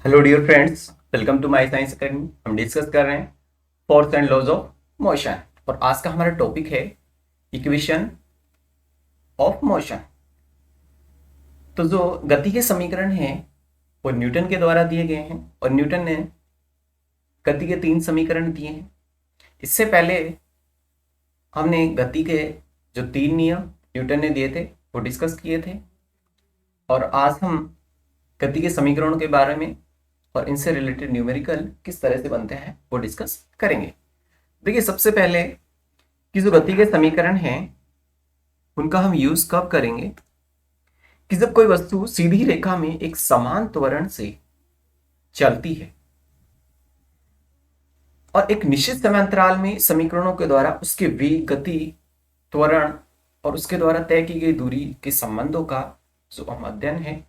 Hello dear friends, welcome to my science academy. हम discuss कर रहे हैं force and laws of motion और आज का हमारा टॉपिक है इक्वेशन ऑफ मोशन। तो जो गति के समीकरण हैं वो न्यूटन के द्वारा दिए गए हैं और न्यूटन ने गति के 3 समीकरण दिए हैं। इससे पहले हमने गति के जो 3 नियम न्यूटन ने दिए थे वो डिस्कस किए थे और आज हम गति के समीकरणों के बारे में और इनसे रिलेटेड न्यूमेरिकल किस तरह से बनते हैं वो डिस्कस करेंगे। देखिए, सबसे पहले कि जो गति के समीकरण हैं उनका हम यूज कब करेंगे कि जब कोई वस्तु सीधी रेखा में एक समान त्वरण से चलती है और एक निश्चित समय अंतराल में समीकरणों के द्वारा उसके वेग, गति, त्वरण और उसके द्वारा तय की गई दूरी के संबंधों का जो हम अध्ययन है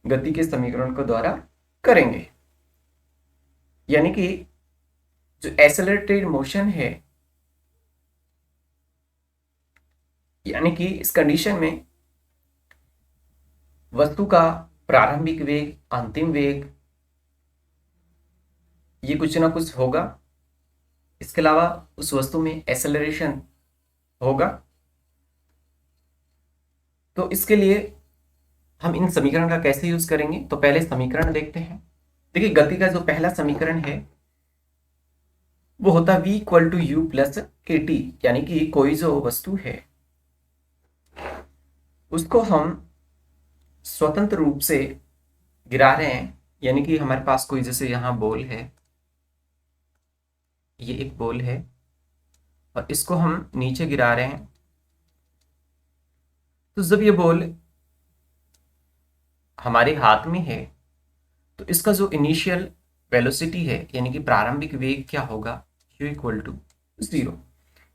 गति के समीकरण के द्वारा करेंगे। यानी कि जो एक्सेलरेटेड मोशन है, यानी कि इस कंडीशन में वस्तु का प्रारंभिक वेग, अंतिम वेग ये कुछ ना कुछ होगा। इसके अलावा उस वस्तु में एक्सेलरेशन होगा। तो इसके लिए हम इन समीकरण का कैसे यूज करेंगे, तो पहले समीकरण देखते हैं। देखिए, गति का जो पहला समीकरण है वो होता है v equal to u plus a t. यानी कि कोई जो वस्तु है उसको हम स्वतंत्र रूप से गिरा रहे हैं। यानी कि हमारे पास कोई, जैसे यहाँ बॉल है, ये एक बॉल है और इसको हम नीचे गिरा रहे हैं। तो जब ये बॉल हमारे हाथ में है तो इसका जो इनिशियल वेलोसिटी है यानी कि प्रारंभिक वेग क्या होगा, u इक्वल टू 0।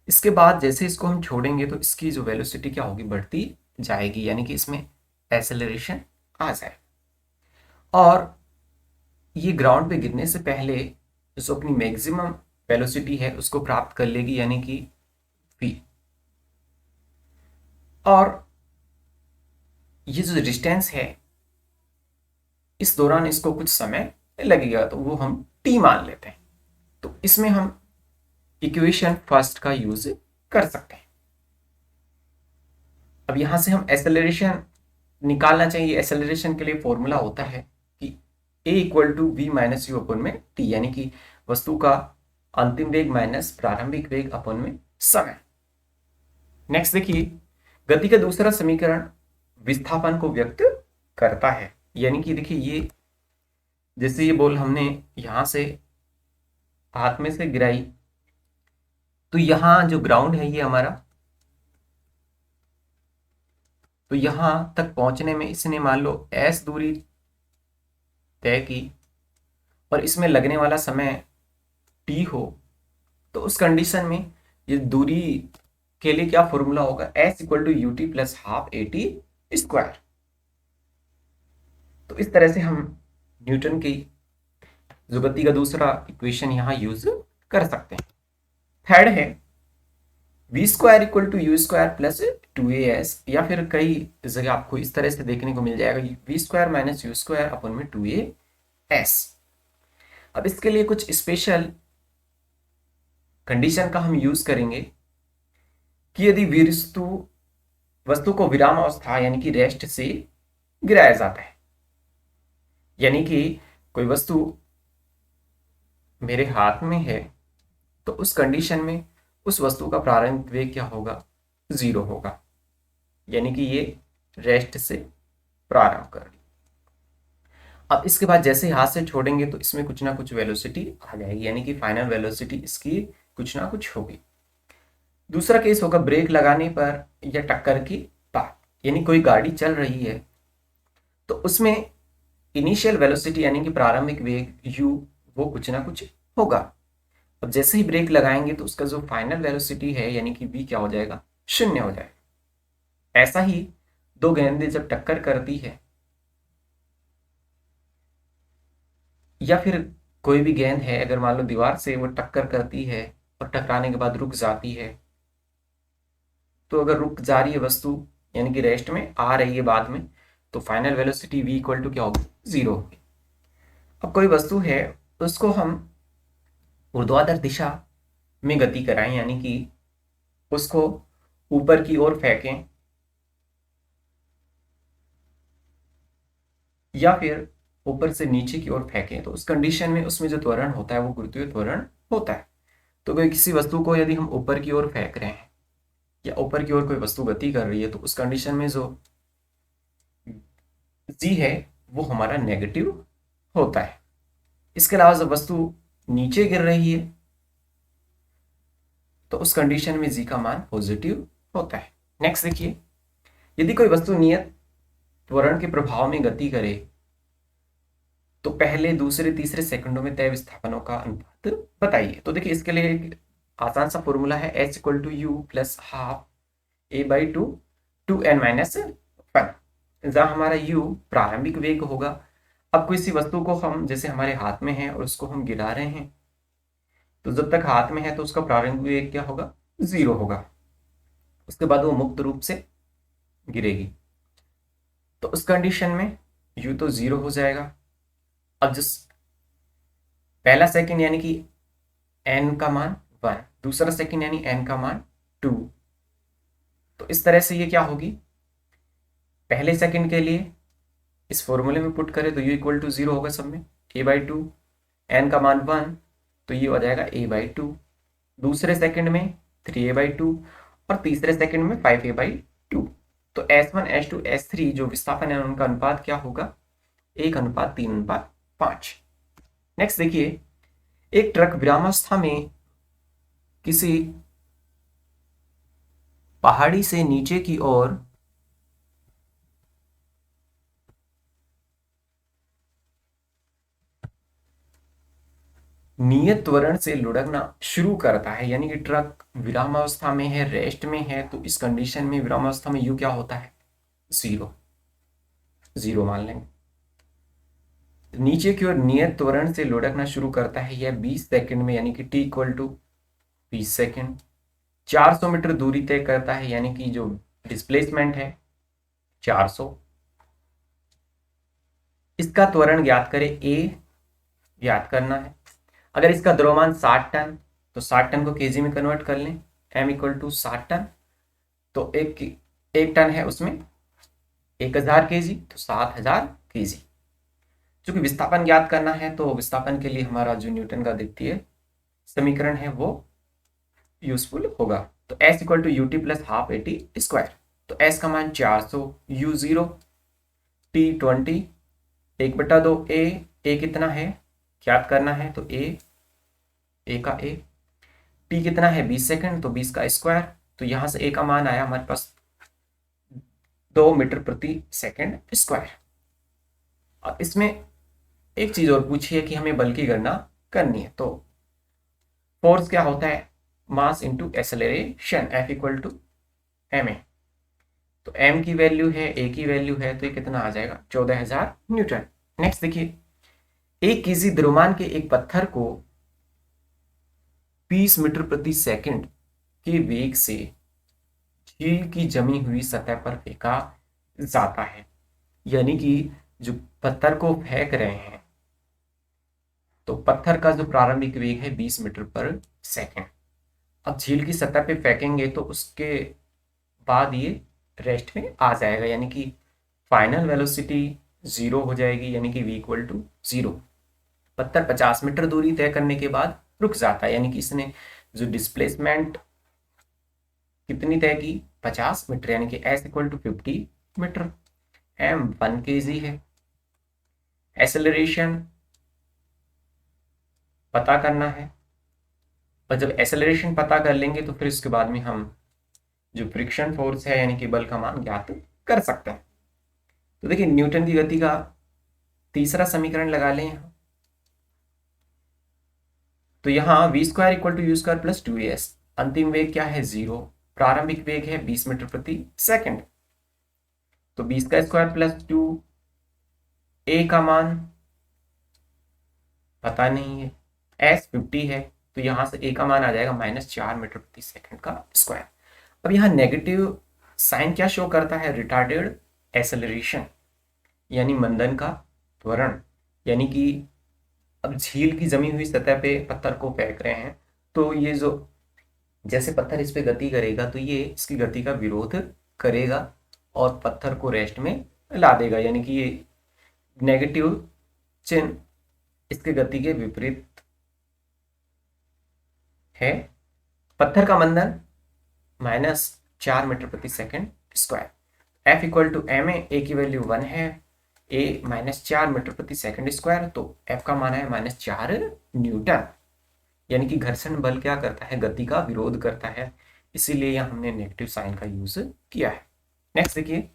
इसके बाद जैसे इसको हम छोड़ेंगे तो इसकी जो वेलोसिटी क्या होगी, बढ़ती जाएगी। यानी कि इसमें एक्सेलरेशन आ जाए और ये ग्राउंड पे गिरने से पहले जो अपनी मैक्सिमम वेलोसिटी है उसको प्राप्त कर लेगी, यानी कि v। और ये जो डिस्टेंस है इस दौरान इसको कुछ समय लगेगा, तो वो हम t मान लेते हैं। तो इसमें हम इक्वेशन फर्स्ट का यूज कर सकते हैं। अब यहां से हम एक्सेलरेशन निकालना चाहिए। एक्सेलरेशन के लिए फॉर्मूला होता है कि a equal to V minus U अपन में t, यानी कि वस्तु का अंतिम वेग माइनस प्रारंभिक वेग अपन में समय। नेक्स्ट देखिए, गति का दूसरा समीकरण विस्थापन को व्यक्त करता है। यानी कि देखिए, ये जैसे ये बॉल हमने यहां से हाथ में से गिराई तो यहां जो ग्राउंड है ये हमारा, तो यहां तक पहुंचने में इसने मान लो s दूरी तय की और इसमें लगने वाला समय t हो, तो उस कंडीशन में ये दूरी के लिए क्या फॉर्मूला होगा, s equal to u t plus half a t square. तो इस तरह से हम न्यूटन की जो गति का दूसरा इक्वेशन यहां यूज कर सकते हैं। थर्ड है v square equal to u square plus 2as, या फिर कई जगह आपको इस तरह से देखने को मिल जाएगा, v square minus u square अपन में 2as। अब इसके लिए कुछ स्पेशल कंडीशन का हम यूज करेंगे कि यदि वस्तु को विराम अवस्था यानी कि रेस्ट से गिराया जाता है, यानी कि कोई वस्तु मेरे हाथ में है तो उस कंडीशन में उस वस्तु का प्रारंभिक वेग क्या होगा, 0 होगा। यानी कि ये रेस्ट से प्रारंभ कर रही। अब इसके बाद जैसे हाथ से छोड़ेंगे तो इसमें कुछ ना कुछ वेलोसिटी आ जाएगी, यानी कि फाइनल वेलोसिटी इसकी कुछ ना कुछ होगी। दूसरा केस होगा ब्रेक लगाने पर या टक्कर की बाद। यानी कोई गाड़ी चल रही है तो उसमें इनिशियल वेलोसिटी यानी कि प्रारंभिक वेग u वो कुछ ना कुछ होगा। अब जैसे ही ब्रेक लगाएंगे तो उसका जो फाइनल वेलोसिटी है यानी कि v क्या हो जाएगा, 0 हो जाएगा। ऐसा ही दो गेंदें जब टक्कर करती है या फिर कोई भी गेंद है अगर मान लो दीवार से वो टक्कर करती है और टकराने के बाद रुक जाती है, तो अगर रुक जा रही है वस्तु यानी कि रेस्ट में आ रही है बाद में, तो final velocity v equal to क्या होगी, 0 होगी। अब कोई वस्तु है, उसको हम ऊर्ध्वाधर दिशा में गति कराएं, यानी कि उसको ऊपर की ओर फेंकें या फिर ऊपर से नीचे की ओर फेंकें, तो उस कंडीशन में उसमें जो त्वरण होता है वो गुरुत्वीय त्वरण होता है। तो कोई किसी वस्तु को यदि हम ऊपर की ओर फेंक रहे हैं या ऊपर की ओर कोई वस्तु गति कर रही है, तो उस कंडीशन में जो जी है वो हमारा नेगेटिव होता है। इसके अलावा जब वस्तु नीचे गिर रही है तो उस कंडीशन में जी का मान पॉजिटिव होता है। नेक्स्ट देखिए, यदि कोई वस्तु नियत त्वरण के प्रभाव में गति करे तो पहले, दूसरे, तीसरे सेकंडों में तय विस्थापनों का अनुपात बताइए। तो देखिए, इसके लिए एक आसान सा फॉर्मूला है, h equal to u plus half a by two two n minus one, जहाँ हमारा u प्रारंभिक वेग होगा। अब किसी वस्तु को हम, जैसे हमारे हाथ में है और उसको हम गिरा रहे हैं, तो जब तक हाथ में है तो उसका प्रारंभिक वेग क्या होगा, 0 होगा। उसके बाद वो मुक्त रूप से गिरेगी, तो उस कंडीशन में u तो 0 हो जाएगा। अब जिस पहला सेकंड यानी कि n का मान 1, दूसरा सेकंड यानी n का मान 2, तो इस तरह से ये क्या होगी, पहले सेकंड के लिए इस फॉर्मूले में पुट करें तो u इक्वल टू 0 होगा सब में, a बाई टू, n का मान 1, तो ये हो जाएगा a बाई टू, दूसरे सेकंड में 3a बाई टू और तीसरे सेकंड में 5a बाई टू। तो S1, S2, S3 जो विस्थापन है उनका अनुपात क्या होगा, 1:3:5। नेक्स्ट देखिए, एक ट्रक विरामावस्था में किसी पहाड़ी से नीचे की ओर नियत त्वरण से लुढ़कना शुरू करता है, यानी कि ट्रक विरामावस्था में है, रेस्ट में है, तो इस कंडीशन में विरामावस्था में यू क्या होता है, 0 मान लेंगे। नीचे की ओर नियत त्वरण से लुढ़कना शुरू करता है यह 20 सेकंड में, यानी कि t equal to 20 second. 400 metre दूरी तय करता है, यानी कि जो डिस्प्लेसमेंट है 400। इसका त्वरण ज्ञात करें, a ज्ञात करना है। अगर इसका द्रव्यमान 60 टन, तो 60 टन को केजी में कन्वर्ट कर लें, m इक्वल टू 60 टन, तो एक टन है उसमें 1000 केजी, तो 7000 केजी। चूंकि विस्थापन ज्ञात करना है, तो विस्थापन के लिए हमारा जो न्यूटन का द्वितीय समीकरण है वो यूजफुल होगा। तो S equal to u t plus half a t square. तो S का मान 400, U 0, T 20, 1/2 A कितना है ज्ञात करना है, तो A का A, T कितना है 20 सेकंड, तो 20 का स्क्वायर, तो यहां से A का मान आया हमारे पास 2 मीटर प्रति सेकंड स्क्वायर। अब इसमें एक चीज और पूछी है कि हमें बल की गणना करनी है, तो फोर्स क्या होता है, mass into acceleration, F equal to ma। तो m की वैल्यू है, a की वैल्यू है, तो ये कितना आ जाएगा, 14000 न्यूटन। नेक्स्ट देखिए, एक किसी द्रव्यमान के एक पत्थर को 20 मीटर प्रति सेकंड के वेग से झील की जमी हुई सतह पर फेंका जाता है, यानी कि जो पत्थर को फेंक रहे हैं, तो पत्थर का जो प्रारंभिक वेग है 20 मीटर पर सेकंड। अब झील की सतह पे फेंकेंगे तो उसके बाद ये रेस्ट में आ जाएगा, यानी कि फाइनल वेलोसिटी 0 हो जाएगी, यानी कि v इक्वल टू 0। पत्थर 50 मीटर दूरी तय करने के बाद रुक जाता है, यानी कि इसने जो डिस्प्लेसमेंट कितनी तय की, 50 मीटर, यानी कि s equal to 50 metre. m 1 kg है। एक्सेलरेशन पता करना है, और जब एक्सेलरेशन पता कर लेंगे तो फिर इसके बाद में हम जो फ्रिक्शन फोर्स है यानी कि बल का मान ज्ञात कर सकते हैं। तो देखिए, न्यूटन की गति का तीसरा समीकरण लगा लें यहाँ, तो यहाँ v square equal to u square plus 2as, अंतिम वेग क्या है 0, प्रारंभिक वेग है 20 मीटर प्रति सेकंड, तो 20 का स्क्वायर प्लस 2, a का मान पता नहीं है, s 50 है, तो यहां से a का मान आ जाएगा -4 मीटर प्रति सेकंड का स्क्वायर। अब यहाँ नेगेटिव साइन क्या शो करता है, रिटार्डेड एक्सेलरेशन, यानी मंदन का त्वरण, यानी कि अब झील की जमी हुई सतह पे पत्थर को फेंक रहे हैं, तो ये जो जैसे पत्थर इस पे गति करेगा तो ये इसकी गति का विरोध करेगा और पत्थर को रेस्ट में ला देगा, यानी कि ये नेगेटिव चिन्ह इसके गति के विपरीत है। पत्थर का मंदन -4 मीटर प्रति second square. F equal to m a की वैल्यू 1 है, ए -4 मीटर प्रति सेकंड स्क्वायर, तो F का मान है -4 न्यूटन। यानी कि घर्षण बल क्या करता है, गति का विरोध करता है, इसीलिए यहाँ हमने नेगेटिव साइन का यूज किया है। नेक्स्ट देखिए,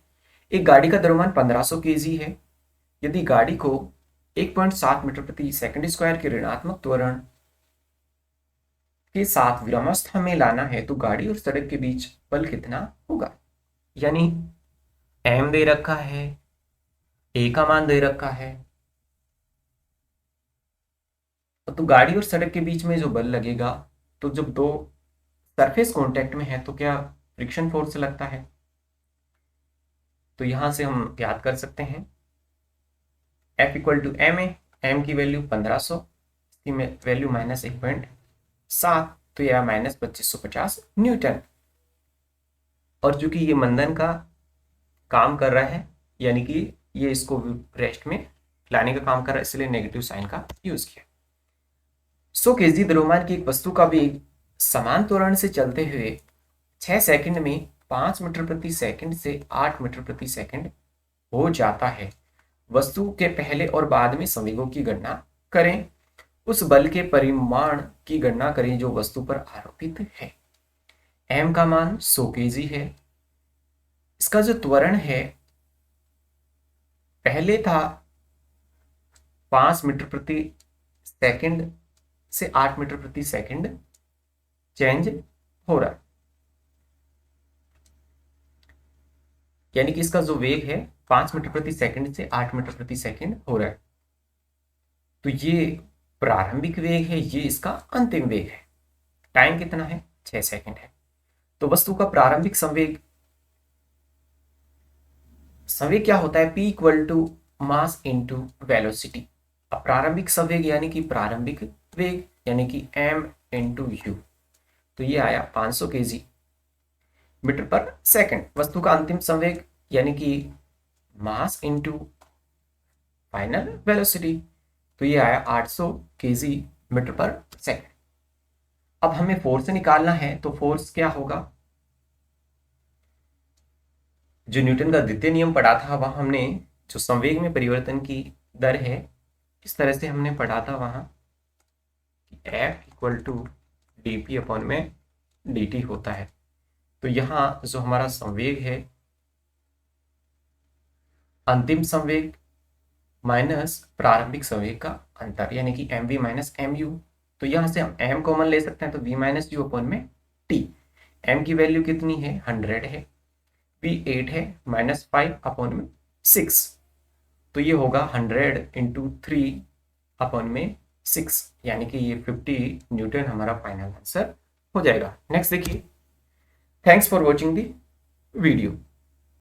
एक गाड़ी का द्रव्यमान 1500 केजी है। यदि गाड़ी को 1.7 मीटर प्रति सेकंड स्क्वायर के ऋणात्मक त्वरण के साथ विरामावस्था में लाना है तो गाड़ी और सड़क के बीच बल कितना होगा। यानी m दे रखा है, a का मान दे रखा है, तो गाड़ी और सड़क के बीच में जो बल लगेगा, तो जब दो सरफेस कांटेक्ट में है तो क्या फ्रिक्शन फोर्स लगता है। तो यहां से हम याद कर सकते हैं F equal to m a, m की वैल्यू 1500, इसकी वैल्यू -1.7, तो यह -2550 न्यूटन। और चूंकि ये मंदन का काम कर रहा है, यानी कि ये इसको रेस्ट में लाने का काम कर रहा है, इसलिए नेगेटिव साइन का यूज किया। 100 केजी द्रव्यमान की एक वस्तु का वेग समान त्वरण से चलते हुए 6 सेकंड में 5 मीटर प्रति सेकंड से 8 मीटर प्रति सेकंड हो जाता है। वस्तु के पहले और बाद में संवेगों की गणना करें। उस बल के परिमाण की गणना करें जो वस्तु पर आरोपित है। m का मान 100 केजी है। इसका जो त्वरण है पहले था 5 मीटर प्रति सेकंड से 8 मीटर प्रति सेकंड चेंज हो रहा है, यानी कि इसका जो वेग है 5 मीटर प्रति सेकंड से 8 मीटर प्रति सेकंड हो रहा है। तो ये प्रारंभिक वेग है, ये इसका अंतिम वेग है। टाइम कितना है, 6 सेकंड है। तो वस्तु का प्रारंभिक संवेग क्या होता है, P equal to mass into velocity. अब प्रारंभिक संवेग यानी कि प्रारंभिक वेग यानी कि m इंटू यू, तो ये आया 500 केजी मीटर पर सेकंड। वस्तु का अंतिम संवेग यानी कि मास इंटू फाइनल वेलोसिटी, तो ये आया 800 केजी मीटर पर सेकंड। अब हमें फोर्स निकालना है, तो फोर्स क्या होगा, जो न्यूटन का द्वितीय नियम पढ़ा था वहां हमने जो संवेग में परिवर्तन की दर है, इस तरह से हमने पढ़ा था वहां कि F equal to dp upon में dt होता है। तो यहाँ जो हमारा संवेग है, अंतिम संवेग माइनस प्रारंभिक संवेग का अंतर, यानी कि mv माइनस mu, तो यहाँ से हम m कॉमन ले सकते हैं, तो v माइनस यू अपॉन में t। m की वैल्यू कितनी है, 100 है, v 8 है, -5 अपॉन में 6, तो ये होगा 100 इंटू 3 अपॉन में 6, यानी कि ये 50 न्यूटन हमारा फाइनल आंसर हो जाएगा। नेक्स्ट देखिए, thanks for watching the video.